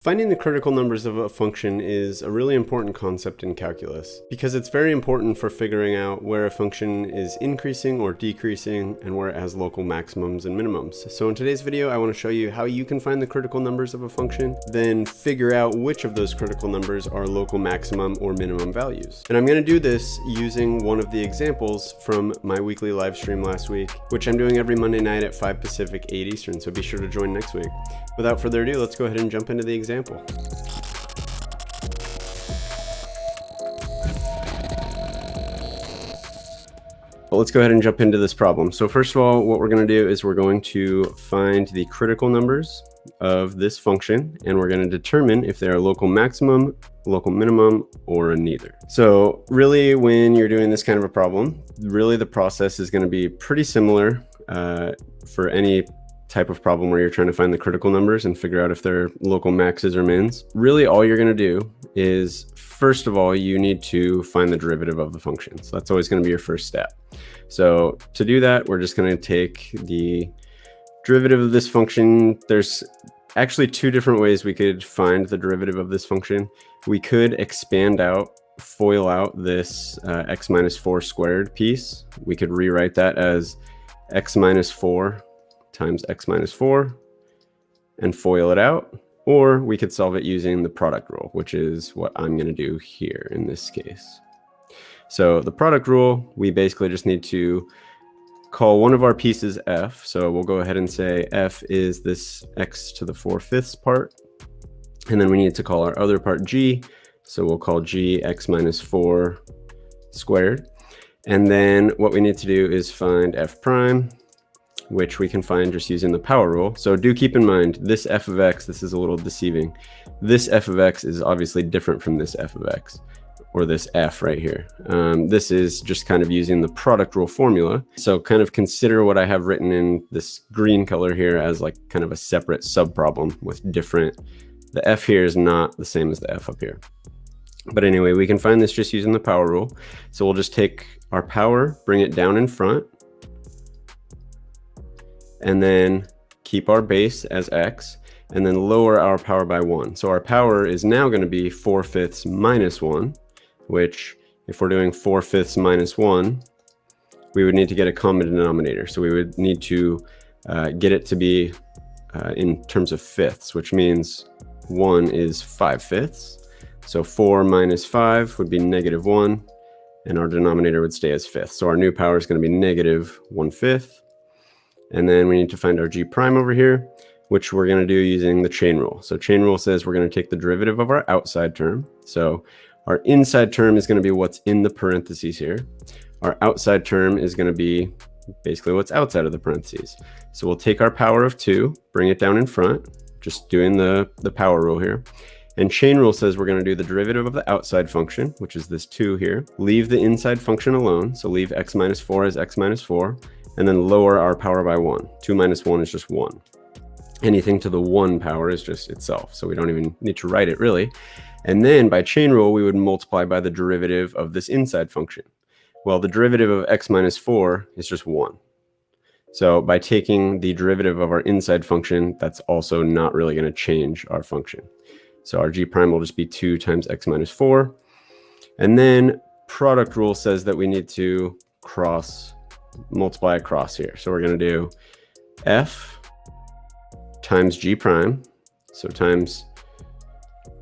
Finding the critical numbers of a function is a really important concept in calculus because it's very important for figuring out where a function is increasing or decreasing and where it has local maximums and minimums. So in today's video, I want to show you how you can find the critical numbers of a function, then figure out which of those critical numbers are local maximum or minimum values. And I'm going to do this using one of the examples from my weekly live stream last week, which I'm doing every Monday night at 5 Pacific, 8 Eastern, so be sure to join next week. Without further ado, let's go ahead and jump into the example. Well, let's go ahead and jump into this problem. So first of all, what we're going to do is we're going to find the critical numbers of this function, and we're going to determine if they are local maximum, local minimum, or a neither. So really, when you're doing this kind of a problem, really the process is going to be pretty similar for any type of problem where you're trying to find the critical numbers and figure out if they're local maxes or mins. Really, all you're going to do is, first of all, you need to find the derivative of the function. So that's always going to be your first step. So to do that, we're just going to take the derivative of this function. There's actually two different ways we could find the derivative of this function. We could expand out, FOIL out this x minus 4 squared piece. We could rewrite that as x minus 4 times x minus 4 and FOIL it out, or we could solve it using the product rule, which is what I'm going to do here in this case. So the product rule, we basically just need to call one of our pieces f. So we'll go ahead and say f is this x to the 4/5 part, and then we need to call our other part g. So we'll call g x minus 4 squared. And then what we need to do is find f prime, which we can find just using the power rule. So do keep in mind, this f of x, this is a little deceiving. This f of x is obviously different from this f of x, or this f right here. This is just kind of using the product rule formula. So kind of consider what I have written in this green color here as like kind of a separate subproblem with different, the f here is not the same as the f up here. But anyway, we can find this just using the power rule. So we'll just take our power, bring it down in front, and then keep our base as x, and then lower our power by 1. So our power is now going to be 4/5 minus 1, which if we're doing 4/5 minus 1, we would need to get a common denominator. So we would need to get it to be in terms of fifths, which means 1 is 5/5. So 4 minus 5 would be -1, and our denominator would stay as fifths. So our new power is going to be -1/5. And then we need to find our g prime over here, which we're going to do using the chain rule. So chain rule says we're going to take the derivative of our outside term. So our inside term is going to be what's in the parentheses here. Our outside term is going to be basically what's outside of the parentheses. So we'll take our power of 2, bring it down in front, just doing the power rule here. And chain rule says we're going to do the derivative of the outside function, which is this 2 here. Leave the inside function alone. So leave x minus 4 as x minus 4. And then lower our power by 1. 2 minus 1 is just 1. Anything to the 1 power is just itself, so we don't even need to write it really. And then by chain rule, we would multiply by the derivative of this inside function. Well, the derivative of x minus 4 is just 1. So by taking the derivative of our inside function, that's also not really going to change our function. So our g prime will just be 2 times x minus 4. And then product rule says that we need to multiply across here. So we're going to do f times g prime, so times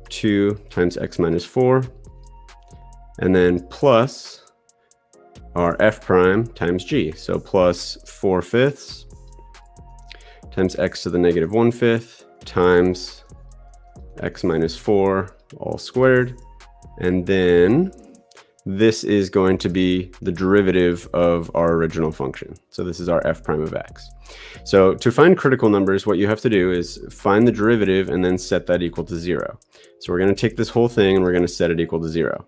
2 times x minus 4, and then plus our f prime times g, so plus 4/5 times x to the -1/5 times x minus 4 all squared, and then this is going to be the derivative of our original function. So this is our f prime of x. So to find critical numbers, what you have to do is find the derivative and then set that equal to 0. So we're going to take this whole thing and we're going to set it equal to 0.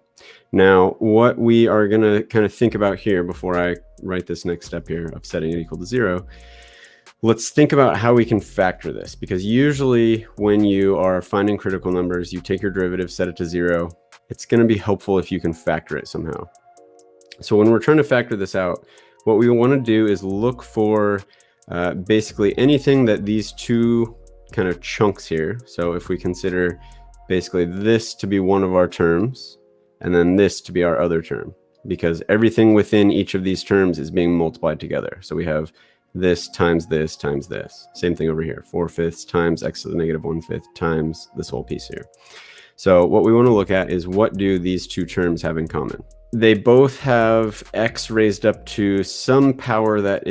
Now, what we are going to kind of think about here before I write this next step here of setting it equal to 0, let's think about how we can factor this, because usually when you are finding critical numbers, you take your derivative, set it to 0. It's going to be helpful if you can factor it somehow. So when we're trying to factor this out, what we want to do is look for basically anything that these two kind of chunks here. So if we consider basically this to be one of our terms, and then this to be our other term, because everything within each of these terms is being multiplied together. So we have this times this times this. Same thing over here, 4/5 times x to the negative 1/5 times this whole piece here. So what we want to look at is, what do these two terms have in common? They both have x raised up to some power that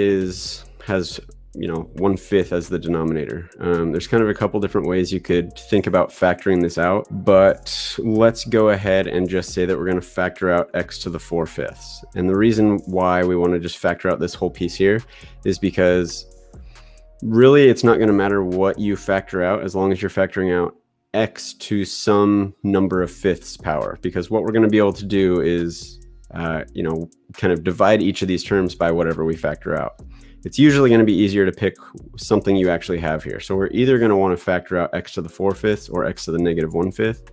has 1/5 as the denominator. There's kind of a couple different ways you could think about factoring this out, but let's go ahead and just say that we're going to factor out x to the 4/5. And the reason why we want to just factor out this whole piece here is because really it's not going to matter what you factor out as long as you're factoring out x to some number of fifths power, because what we're going to be able to do is kind of divide each of these terms by whatever we factor out. It's usually going to be easier to pick something you actually have here. So we're either going to want to factor out x to the 4/5 or x to the negative 1/5.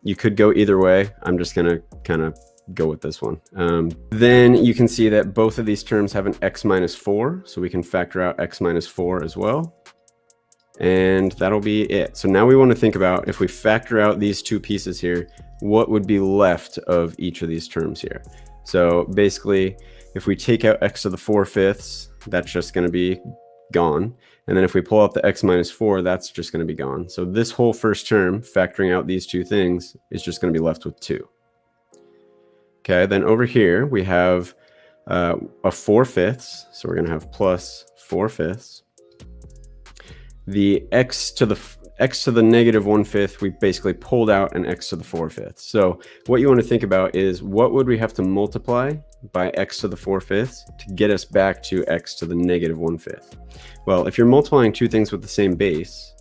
You could go either way. I'm just going to kind of go with this one. Then you can see that both of these terms have an x minus 4. So we can factor out x minus 4 as well. And that'll be it. So now we want to think about, if we factor out these two pieces here, what would be left of each of these terms here. So basically, if we take out x to the 4/5, that's just going to be gone. And then if we pull out the x minus 4, that's just going to be gone. So this whole first term, factoring out these two things, is just going to be left with 2. Okay, then over here we have a 4/5. So we're going to have plus 4/5. The x to the negative 1/5, we basically pulled out an x to the 4/5. So what you want to think about is, what would we have to multiply by x to the 4/5 to get us back to x to the negative 1/5? Well, if you're multiplying two things with the same base,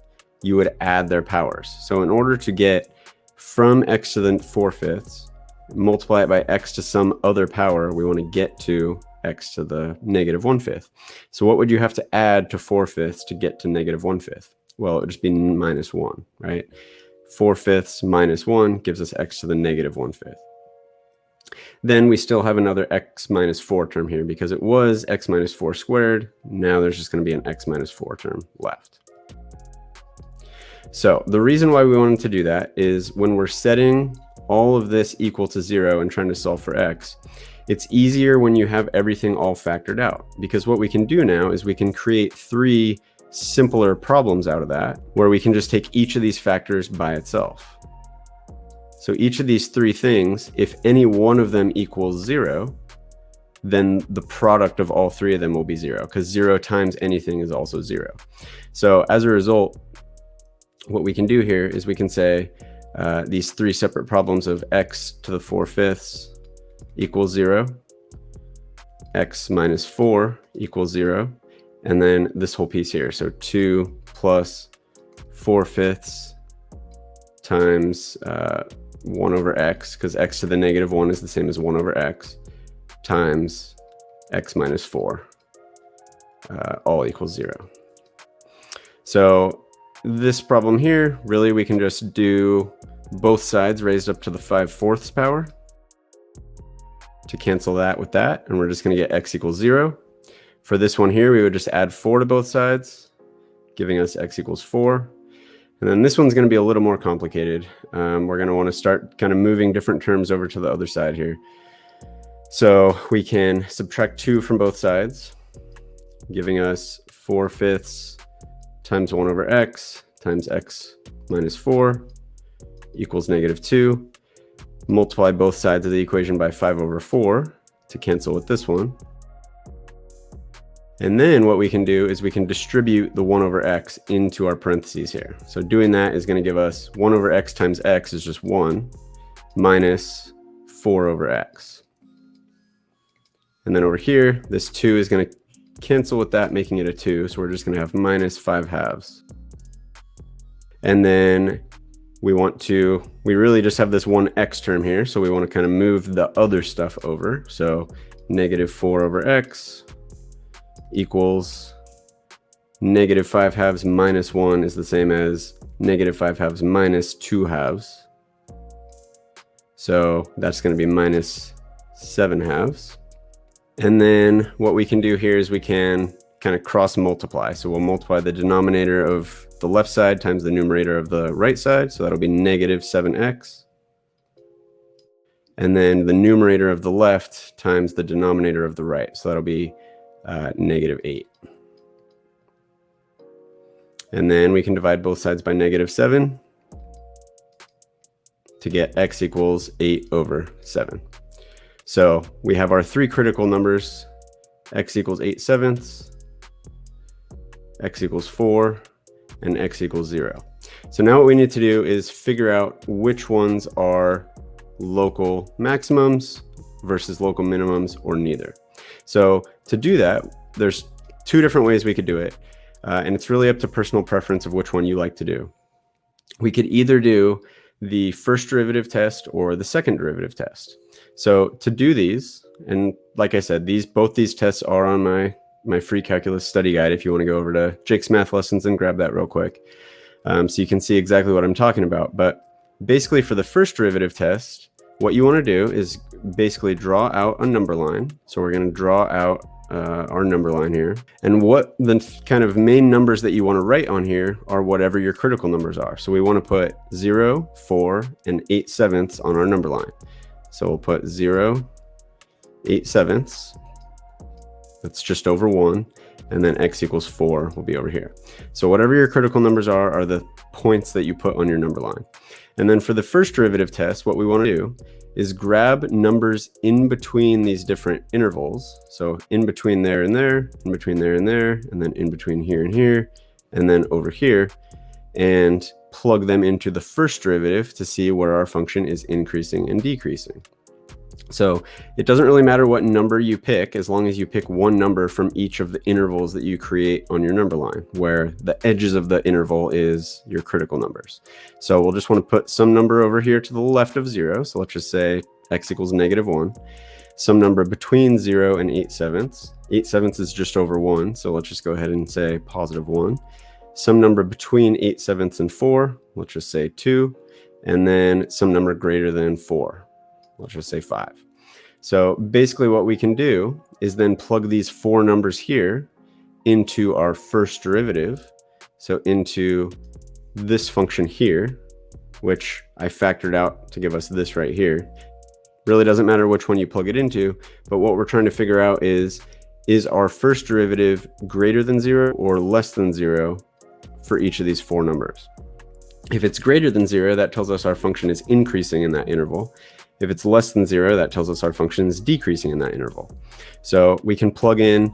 you would add their powers. So in order to get from x to the 4/5, multiply it by x to some other power, we want to get to x to the negative 1/5. So what would you have to add to 4/5 to get to negative 1/5? Well, it would just be minus 1, right? 4/5 minus 1 gives us x to the negative 1/5. Then we still have another x minus 4 term here, because it was x minus 4 squared. Now there's just going to be an x minus 4 term left. So the reason why we wanted to do that is, when we're setting all of this equal to 0 and trying to solve for x, it's easier when you have everything all factored out, because what we can do now is we can create 3 simpler problems out of that, where we can just take each of these factors by itself. So each of these 3 things, if any one of them equals 0, then the product of all 3 of them will be 0, because 0 times anything is also 0. So as a result, what we can do here is we can say these 3 separate problems of x to the 4/5 equals 0, x minus 4 equals 0, and then this whole piece here. So 2 plus 4/5 times 1 over x, because x to the negative 1 is the same as 1 over x, times x minus 4, all equals 0. So this problem here, really we can just do both sides raised up to the 5/4 power to cancel that with that, and we're just going to get x equals 0. For this one here, we would just add 4 to both sides, giving us x equals 4. And then this one's going to be a little more complicated. We're going to want to start kind of moving different terms over to the other side here. So we can subtract 2 from both sides, giving us 4/5 times 1 over x times x minus 4 equals negative 2. Multiply both sides of the equation by 5 over 4 to cancel with this one. And then what we can do is we can distribute the 1 over x into our parentheses here. So doing that is going to give us 1 over x times x is just 1 minus 4 over x. And then over here, this 2 is going to cancel with that, making it a 2. So we're just going to have minus 5/2. And then we really just have this one x term here. So we want to kind of move the other stuff over. So negative 4 over x equals negative 5/2 minus 1 is the same as negative 5/2 minus 2/2. So that's going to be minus 7/2. And then what we can do here is we can kind of cross multiply. So we'll multiply the denominator of the left side times the numerator of the right side. So that'll be negative 7x. And then the numerator of the left times the denominator of the right. So that'll be negative 8. And then we can divide both sides by negative 7 to get x equals 8 over 7. So we have our three critical numbers, x equals 8/7, x equals 4, and x equals 0. So now what we need to do is figure out which ones are local maximums versus local minimums, or neither. So to do that, there's two different ways we could do it. And it's really up to personal preference of which one you like to do. We could either do the first derivative test or the second derivative test. So to do these, and like I said, both these tests are on my free calculus study guide if you want to go over to Jake's Math Lessons and grab that real quick. So you can see exactly what I'm talking about. But basically for the first derivative test, what you want to do is basically draw out a number line. So we're going to draw out our number line here. And what the kind of main numbers that you want to write on here are whatever your critical numbers are. So we want to put 0, 4, and 8/7 on our number line. So we'll put 0, 8/7. That's just over 1. And then x equals 4 will be over here. So whatever your critical numbers are the points that you put on your number line. And then for the first derivative test, what we want to do is grab numbers in between these different intervals. So in between there and there, in between there and there, and then in between here and here, and then over here, and plug them into the first derivative to see where our function is increasing and decreasing. So it doesn't really matter what number you pick, as long as you pick one number from each of the intervals that you create on your number line, where the edges of the interval is your critical numbers. So we'll just want to put some number over here to the left of 0. So let's just say x equals -1. Some number between 0 and 8/7. 8/7 is just over 1. So let's just go ahead and say +1. Some number between 8/7 and 4. Let's just say 2. And then some number greater than 4. Let's just say 5. So basically what we can do is then plug these four numbers here into our first derivative. So into this function here, which I factored out to give us this right here. Really doesn't matter which one you plug it into, but what we're trying to figure out is our first derivative greater than 0 or less than 0 for each of these four numbers? If it's greater than 0, that tells us our function is increasing in that interval. If it's less than 0, that tells us our function is decreasing in that interval. So we can plug in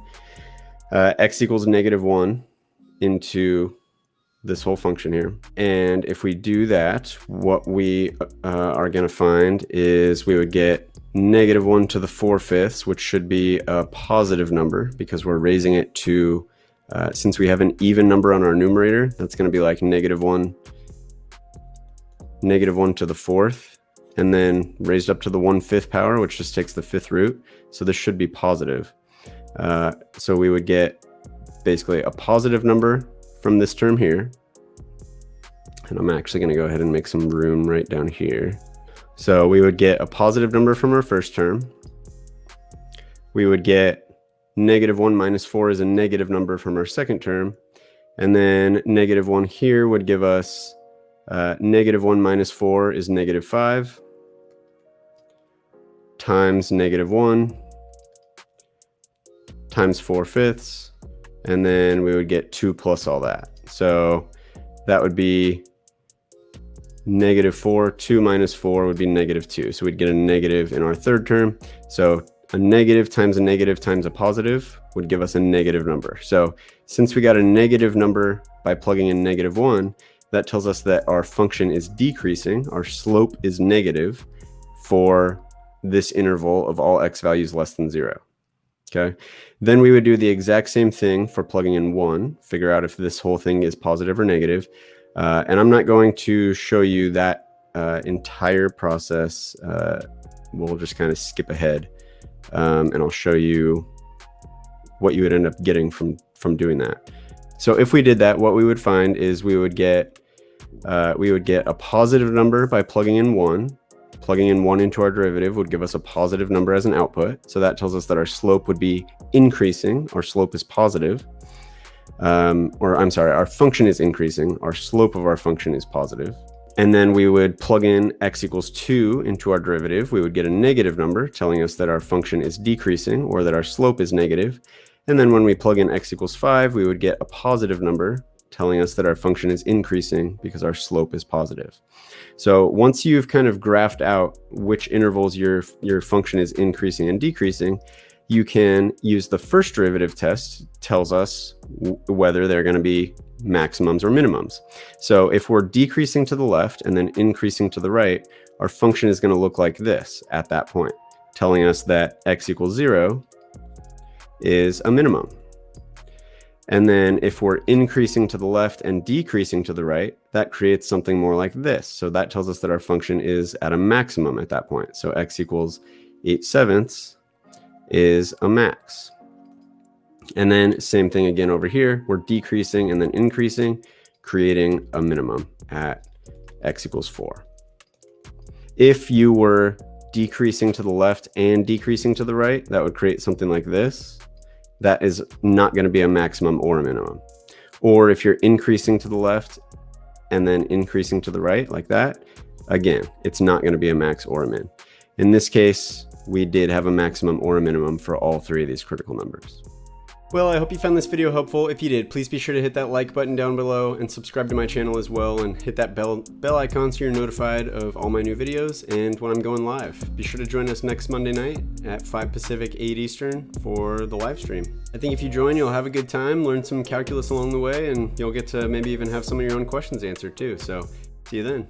x equals -1 into this whole function here. And if we do that, what we are going to find is we would get -1 to the 4/5, which should be a positive number because we're raising it to, since we have an even number on our numerator, that's going to be like -1 to the 4th. And then raised up to the 1/5 power, which just takes the 5th root. So this should be positive. So we would get basically a positive number from this term here. And I'm actually going to go ahead and make some room right down here. So we would get a positive number from our first term. We would get -1 minus 4 is a negative number from our second term. And then -1 here would give us -1 minus 4 is -5. Times -1 times 4/5, and then we would get 2 plus all that. So that would be -4. 2 minus 4 would be -2. So we'd get a negative in our third term. So a negative times a negative times a positive would give us a negative number. So since we got a negative number by plugging in -1, that tells us that our function is decreasing. Our slope is negative for this interval of all x values less than 0. Okay. Then we would do the exact same thing for plugging in 1, figure out if this whole thing is positive or negative. And I'm not going to show you that entire process. We'll just kind of skip ahead and I'll show you what you would end up getting from doing that. So if we did that, what we would find is we would get a positive number by plugging in 1. Plugging in 1 into our derivative would give us a positive number as an output. So that tells us that our slope would be increasing. Our slope is positive. or I'm sorry, our function is increasing, our slope of our function is positive. And then we would plug in x equals 2 into our derivative. We would get a negative number telling us that our function is decreasing or that our slope is negative. And then when we plug in x equals 5, we would get a positive number telling us that our function is increasing because our slope is positive. So once you've kind of graphed out which intervals your function is increasing and decreasing, you can use the first derivative test, tells us whether they're going to be maximums or minimums. So if we're decreasing to the left and then increasing to the right, our function is going to look like this at that point, telling us that x equals 0 is a minimum. And then if we're increasing to the left and decreasing to the right, that creates something more like this. So that tells us that our function is at a maximum at that point. So x equals 8/7 is a max. And then same thing again over here, we're decreasing and then increasing, creating a minimum at x equals 4. If you were decreasing to the left and decreasing to the right, that would create something like this. That is not going to be a maximum or a minimum. Or if you're increasing to the left and then increasing to the right like that, again, it's not going to be a max or a min. In this case, we did have a maximum or a minimum for all three of these critical numbers. Well, I hope you found this video helpful. If you did, please be sure to hit that like button down below and subscribe to my channel as well, and hit that bell icon so you're notified of all my new videos and when I'm going live. Be sure to join us next Monday night at 5 Pacific, 8 Eastern for the live stream. I think if you join, you'll have a good time, learn some calculus along the way, and you'll get to maybe even have some of your own questions answered too. So see you then.